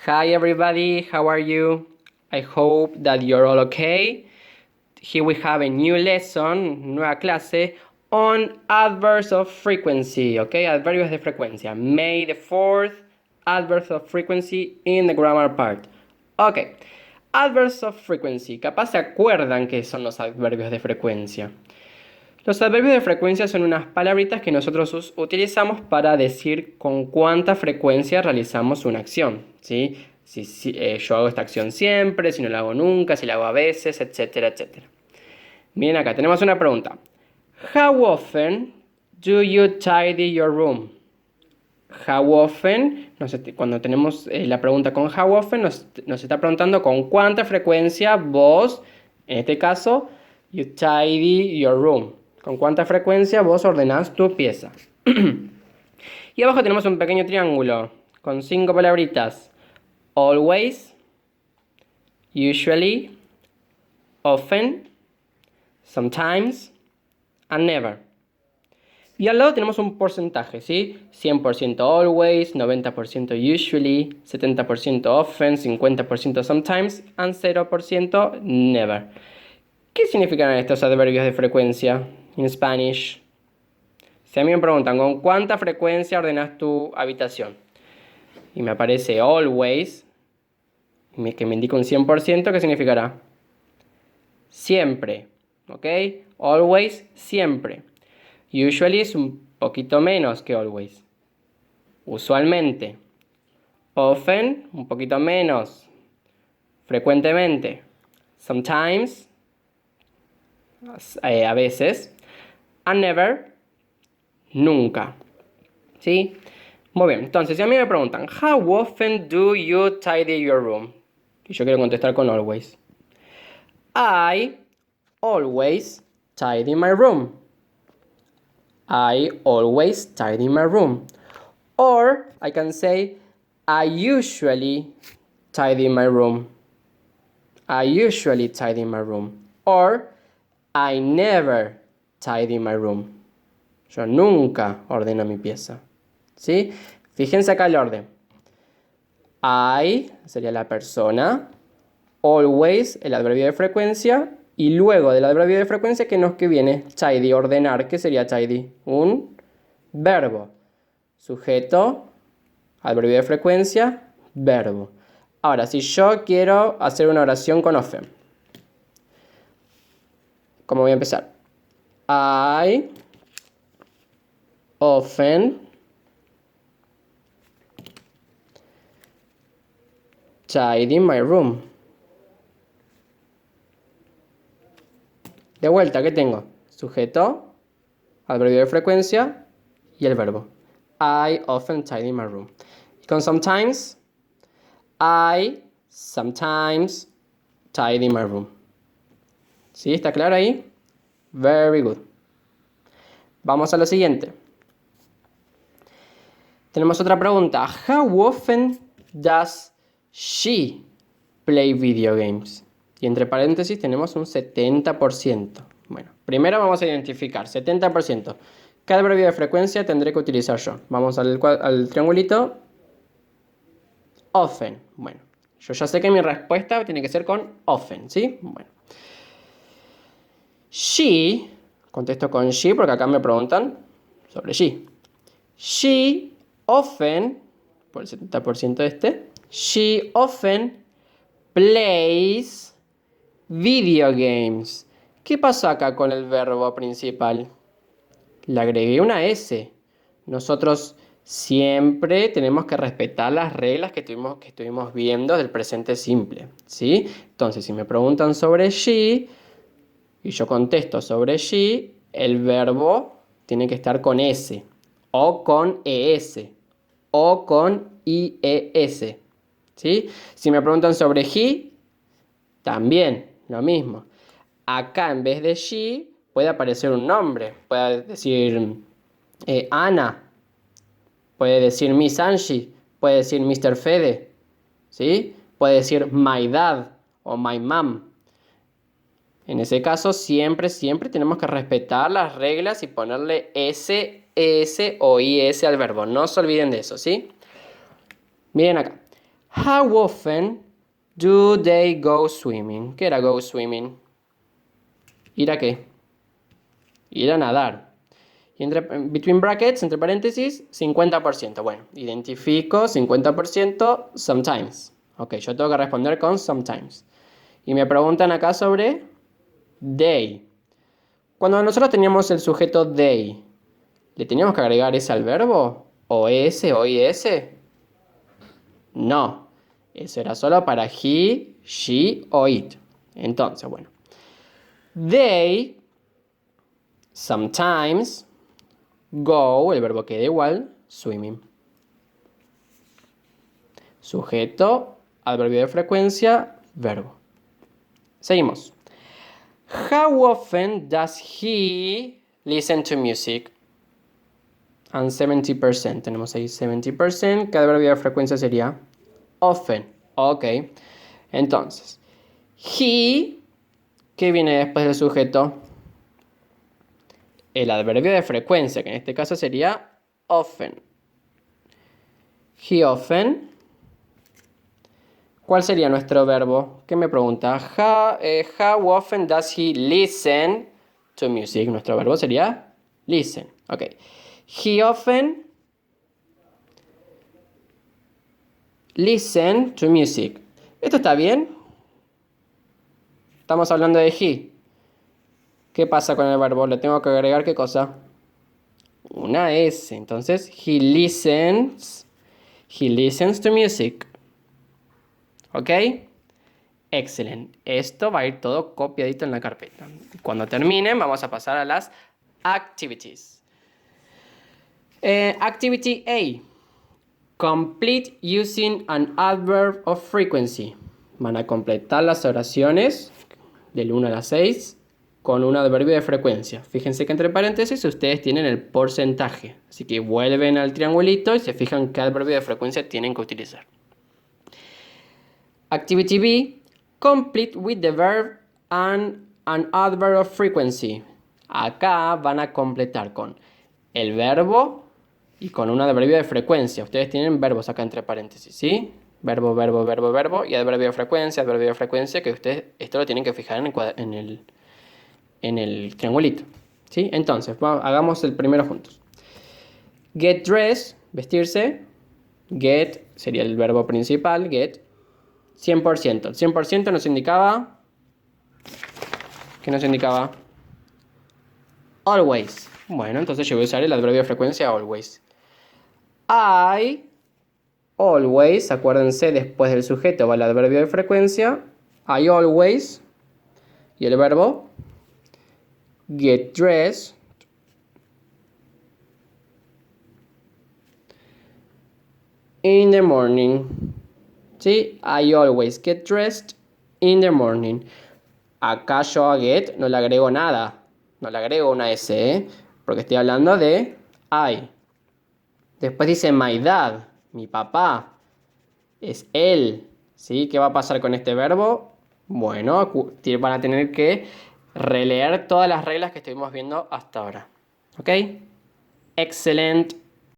Hi everybody, how are you? I hope that you're all okay. Here we have a new lesson, nueva clase, on adverbs of frequency, okay? Adverbios de frecuencia. May the 4th, adverbs of frequency in the grammar part. Ok, adverbs of frequency. Capaz se acuerdan qué son los adverbios de frecuencia. Los adverbios de frecuencia son unas palabritas que nosotros utilizamos para decir con cuánta frecuencia realizamos una acción, ¿sí? Si yo hago esta acción siempre, si no la hago nunca, si la hago a veces, etcétera, etcétera. Miren acá, tenemos una pregunta. How often do you tidy your room? How often, cuando tenemos la pregunta con how often, nos está preguntando con cuánta frecuencia vos, en este caso, you tidy your room. Con cuánta frecuencia vos ordenás tu pieza. Y abajo tenemos un pequeño triángulo con 5 palabritas. Always, usually, often, sometimes, and never. Y al lado tenemos un porcentaje, ¿sí? 100% always, 90% usually, 70% often, 50% sometimes, and 0% never. ¿Qué significan estos adverbios de frecuencia en Spanish? Si a mí me preguntan, ¿con cuánta frecuencia ordenas tu habitación? Y me aparece always, que me indica un 100%, ¿qué significará? Siempre, ¿ok? Always, siempre. Usually es un poquito menos que always. Usualmente. Often, un poquito menos. Frecuentemente. Sometimes, a veces. And never, nunca. ¿Sí? Muy bien, entonces si a mí me preguntan, how often do you tidy your room? Y yo quiero contestar con always. I always tidy my room. I always tidy my room. Or I can say, I usually tidy my room. I usually tidy my room. Or I never tidy my room. Yo nunca ordeno mi pieza. ¿Sí? Fíjense acá el orden. I sería la persona. Always, el adverbio de frecuencia. Y luego del adverbio de frecuencia, ¿qué viene? Tidy, ordenar. ¿Qué sería tidy? Un verbo. Sujeto, adverbio de frecuencia, verbo. Ahora, si yo quiero hacer una oración con often, ¿cómo voy a empezar? I often tidy my room. De vuelta, ¿qué tengo? Sujeto, adverbio de frecuencia y el verbo. I often tidy my room. Y con sometimes, I sometimes tidy my room. ¿Sí? ¿Está claro ahí? Very good. Vamos a lo siguiente. Tenemos otra pregunta. How often does she play video games? Y entre paréntesis tenemos un 70%. Bueno, primero vamos a identificar. 70%. ¿Qué adverbio de frecuencia tendré que utilizar yo? Vamos al triangulito. Often. Bueno, yo ya sé que mi respuesta tiene que ser con often, ¿sí? Bueno. She, contesto con she porque acá me preguntan sobre she. She often, por el 70% she often plays video games. ¿Qué pasó acá con el verbo principal? Le agregué una S. Nosotros siempre tenemos que respetar las reglas que estuvimos viendo del presente simple, ¿sí? Entonces, si me preguntan sobre she y yo contesto sobre she, el verbo tiene que estar con S, o con ES, o con IES, ¿sí? Si me preguntan sobre he, también lo mismo. Acá en vez de she puede aparecer un nombre. Puede decir Ana. Puede decir Miss Angie. Puede decir Mr. Fede. ¿Sí? Puede decir my dad o my mom. En ese caso siempre tenemos que respetar las reglas y ponerle S, ES o IS al verbo. No se olviden de eso, ¿sí? Miren acá. How often do they go swimming? ¿Qué era go swimming? ¿Ir a qué? Ir a nadar. Y between brackets, entre paréntesis, 50%. Bueno, identifico 50% sometimes. Ok, yo tengo que responder con sometimes. Y me preguntan acá sobre they. Cuando nosotros teníamos el sujeto they, ¿le teníamos que agregar ese al verbo? ¿O ese o is? No. Eso era solo para he, she o it. Entonces, bueno. They sometimes go, el verbo queda igual, swimming. Sujeto, adverbio de frecuencia, verbo. Seguimos. How often does he listen to music? And 70%. Tenemos ahí 70%. ¿Qué adverbio de frecuencia sería? Often. Ok. Entonces, he, ¿qué viene después del sujeto? El adverbio de frecuencia, que en este caso sería often. He often. ¿Cuál sería nuestro verbo? ¿Qué me pregunta? How often does he listen to music? Nuestro verbo sería listen. Ok. He often listen to music. ¿Esto está bien? Estamos hablando de he. ¿Qué pasa con el verbo? ¿Le tengo que agregar qué cosa? Una S. Entonces, he listens to music. ¿Ok? Excelente. Esto va a ir todo copiadito en la carpeta. Cuando terminen, vamos a pasar a las activities. Activity A. Complete using an adverb of frequency. Van a completar las oraciones del 1 a la 6 con un adverbio de frecuencia. Fíjense que entre paréntesis ustedes tienen el porcentaje. Así que vuelven al triangulito y se fijan qué adverbio de frecuencia tienen que utilizar. Activity B. Complete with the verb and an adverb of frequency. Acá van a completar con el verbo y con un adverbio de frecuencia. Ustedes tienen verbos acá entre paréntesis, ¿sí? Verbo, verbo, verbo, verbo y adverbio de frecuencia, que ustedes esto lo tienen que fijar en el triangulito, ¿sí? Entonces, hagamos el primero juntos. Get dressed, vestirse. Get sería el verbo principal, get. 100%. 100% nos indicaba... ¿Qué nos indicaba? Always. Bueno, entonces yo voy a usar el adverbio de frecuencia always. I always, acuérdense, después del sujeto va el adverbio de frecuencia. I always. Y el verbo get dressed. In the morning. ¿Sí? I always get dressed in the morning. Acá yo a get no le agrego nada. No le agrego una S, ¿eh? Porque estoy hablando de I. Después dice my dad, mi papá. Es él. ¿Sí? ¿Qué va a pasar con este verbo? Bueno, van a tener que releer todas las reglas que estuvimos viendo hasta ahora. ¿Ok? Excelente.